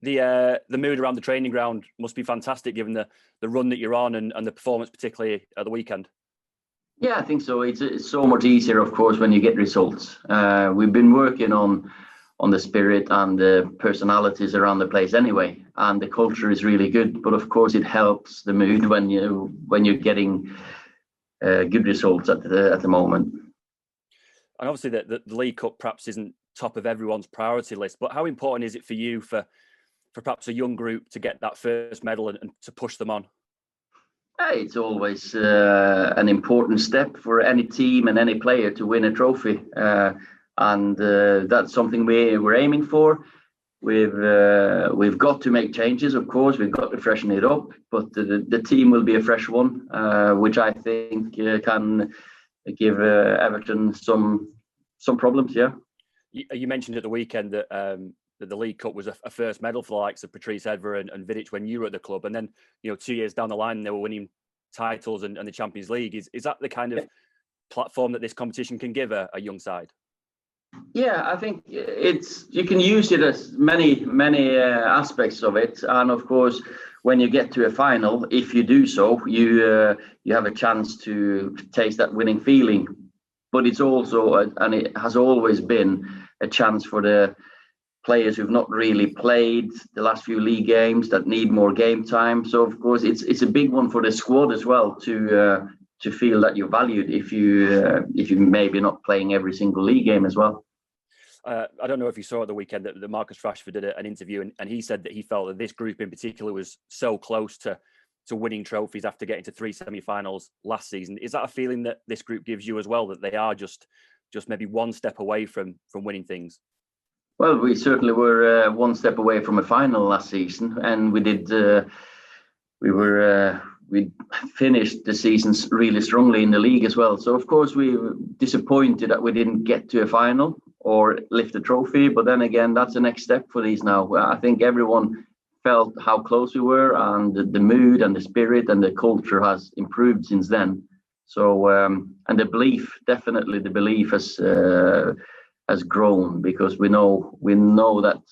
The mood around the training ground must be fantastic, given the run that you're on and the performance, particularly at the weekend. Yeah, I think so. It's so much easier, of course, when you get results. We've been working on the spirit and the personalities around the place anyway, and the culture is really good. But of course, it helps the mood when you're getting good results at the moment. And obviously, the League Cup perhaps isn't top of everyone's priority list, but how important is it for you for perhaps a young group to get that first medal and to push them on? It's always an important step for any team and any player to win a trophy, and that's something we're aiming for. We've got to make changes, of course. We've got to freshen it up, but the team will be a fresh one, which I think can give Everton some problems. Yeah. You mentioned at the weekend that the League Cup was a first medal for the likes of Patrice Evra and Vidic when you were at the club, and then 2 years down the line they were winning titles and the Champions League. Is that the kind of platform that this competition can give a young side? Yeah, I think you can use it as many aspects of it, and of course, when you get to a final, if you do so, you have a chance to taste that winning feeling. But it's also, and it has always been, a chance for the players who've not really played the last few league games that need more game time. So of course, it's a big one for the squad as well to feel that you're valued if you maybe not playing every single league game as well. I don't know if you saw at the weekend that Marcus Rashford did an interview, and he said that he felt that this group in particular was so close to winning trophies after getting to 3 semi-finals last season. Is that a feeling that this group gives you as well, that they are just maybe one step away from winning things? Well, we certainly were one step away from a final last season, and we finished the season really strongly in the league as well. So of course we were disappointed that we didn't get to a final or lift a trophy, but then again, that's the next step for these now. I think everyone felt how close we were, and the mood and the spirit and the culture has improved since then. So and the belief has grown, because we know that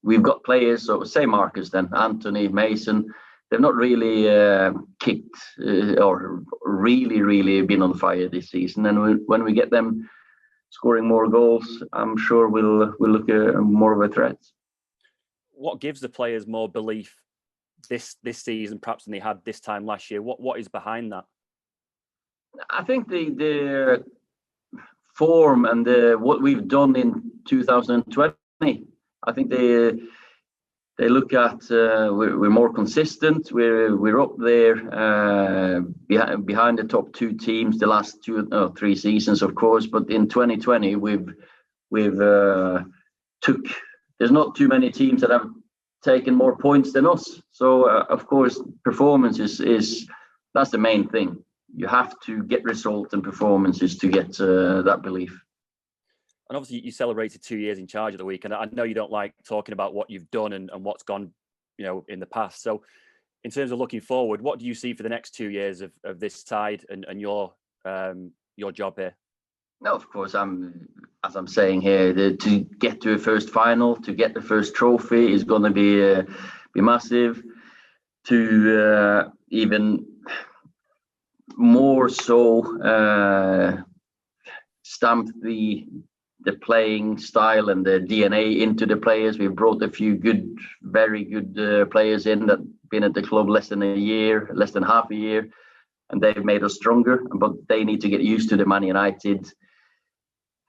we've got players. So say Marcus, then Anthony, Mason, they've not really kicked or really been on fire this season. And when we get them scoring more goals, I'm sure we'll look more of a threat. What gives the players more belief this season, perhaps, than they had this time last year? What is behind that? I think the form and what we've done in 2020. I think they look at we're more consistent. We're up there behind the top 2 teams the last 3 seasons, of course. But in 2020, there's not too many teams that have taken more points than us. So of course, performance is that's the main thing. You have to get results and performances to get that belief. And obviously, you celebrated 2 years in charge of the week, and I know you don't like talking about what you've done and what's gone, in the past. So, in terms of looking forward, what do you see for the next 2 years of this side and your job here? No, of course, as I'm saying here, to get to a first final, to get the first trophy is going to be massive. To even more so stamp the playing style and the DNA into the players. We've brought a few very good players in that been at the club less than half a year, and they've made us stronger. But they need to get used to the Man United,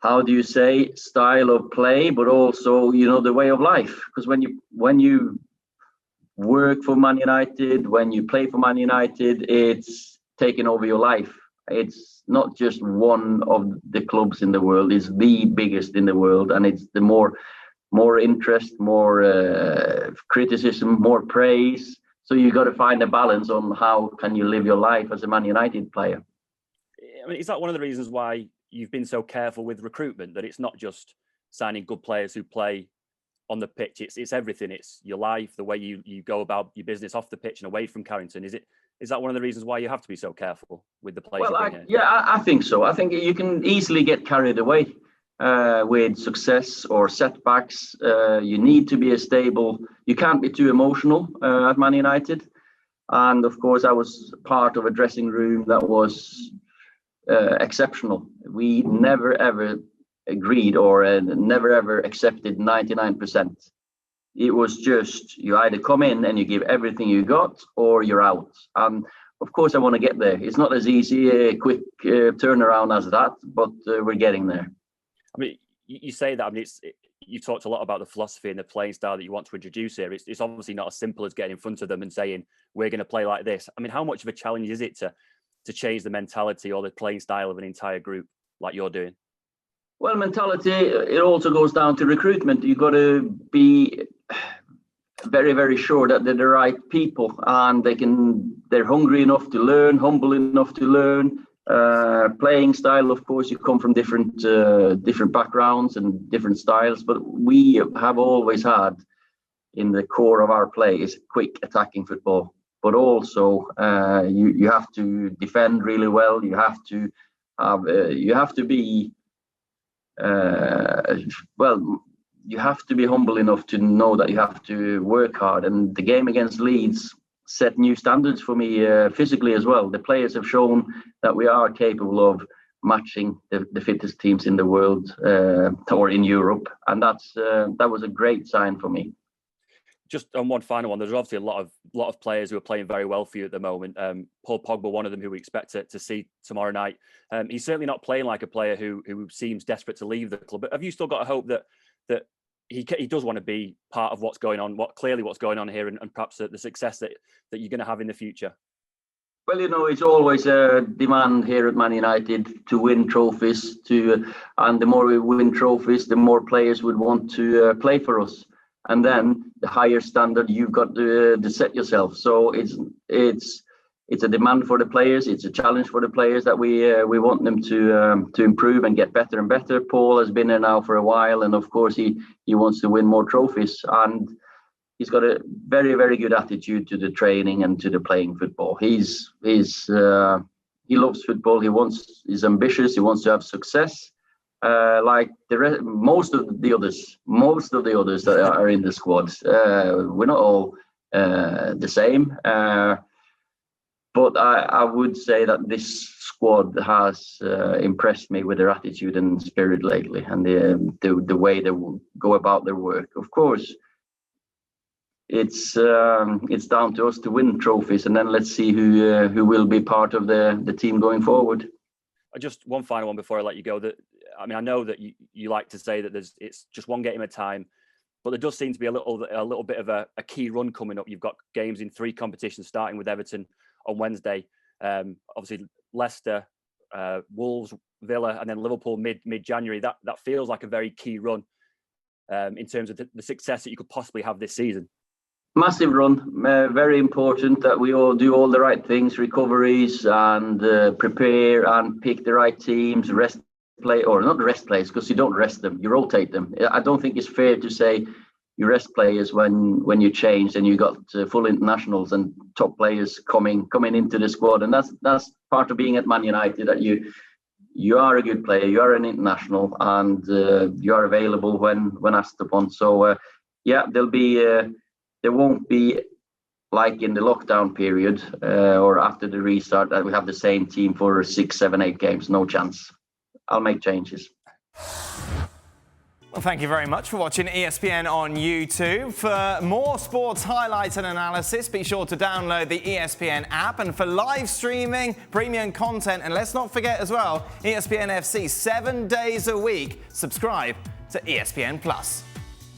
how do you say, style of play, but also the way of life. Because when you work for Man United, when you play for Man United, it's taking over your life. It's not just one of the clubs in the world, it's the biggest in the world, and it's the more interest, more criticism, more praise. So you got to find a balance on how can you live your life as a Man United player. I mean, is that one of the reasons why you've been so careful with recruitment, that it's not just signing good players who play on the pitch, it's everything, it's your life, the way you go about your business off the pitch and away from Carrington? Is that one of the reasons why you have to be so careful with the players? Well, I think so. I think you can easily get carried away. with success or setbacks. You need to be stable. You can't be too emotional at Man United. And of course, I was part of a dressing room that was exceptional. We never ever agreed or never ever accepted 99%. It was just you either come in and you give everything you got or you're out. And of course, I want to get there. It's not as easy a quick turnaround as that, but we're getting there. I mean, you say that. I mean, you talked a lot about the philosophy and the playing style that you want to introduce here. It's obviously not as simple as getting in front of them and saying, we're going to play like this. I mean, how much of a challenge is it to change the mentality or the playing style of an entire group like you're doing? Well, mentality, it also goes down to recruitment. You've got to be very, very sure that they're the right people and they're hungry enough to learn, humble enough to learn. Playing style, of course, you come from different backgrounds and different styles, but we have always had in the core of our play is quick attacking football. But also, you have to defend really well. You have to be you have to be humble enough to know that you have to work hard. And the game against Leeds set new standards for me physically as well. The players have shown that we are capable of matching the fittest teams in the world or in Europe, and that was a great sign for me. Just on one final one, there's obviously a lot of players who are playing very well for you at the moment. Paul Pogba, one of them, who we expect to see tomorrow night. He's certainly not playing like a player who seems desperate to leave the club. But have you still got a hope that he does want to be part of what's going on, what's going on here, and perhaps the success that you're going to have in the future? Well, it's always a demand here at Man United to win trophies. And the more we win trophies, the more players would want to play for us. And then the higher standard you've got to set yourself. So it's a demand for the players. It's a challenge for the players that we want them to improve and get better and better. Paul has been there now for a while, and of course he wants to win more trophies. And he's got a very, very good attitude to the training and to the playing football. He loves football. He's ambitious. He wants to have success. Like most of the others that are in the squad. We're not all the same, but I would say that this squad has impressed me with their attitude and spirit lately, and the way they go about their work. Of course, it's down to us to win trophies, and then let's see who will be part of the team going forward. Just one final one before I let you go. I know that you like to say that it's just one game at a time, but there does seem to be a little bit of a key run coming up. You've got games in 3 competitions, starting with Everton on Wednesday. Obviously Leicester, Wolves, Villa, and then Liverpool mid-January. That feels like a very key run in terms of the success that you could possibly have this season. Massive run, very important that we all do all the right things, recoveries, and prepare and pick the right teams, not rest players, because you don't rest them, you rotate them. I don't think it's fair to say you rest players when you change and you got full internationals and top players coming into the squad, and that's part of being at Man United, that you are a good player, you are an international, and you are available when asked upon. So there won't be, like in the lockdown period or after the restart, that we have the same team for 6, 7, 8 games. No chance. I'll make changes. Well, thank you very much for watching ESPN on YouTube. For more sports highlights and analysis, be sure to download the ESPN app. And for live streaming, premium content, and let's not forget as well, ESPN FC 7 days a week. Subscribe to ESPN Plus.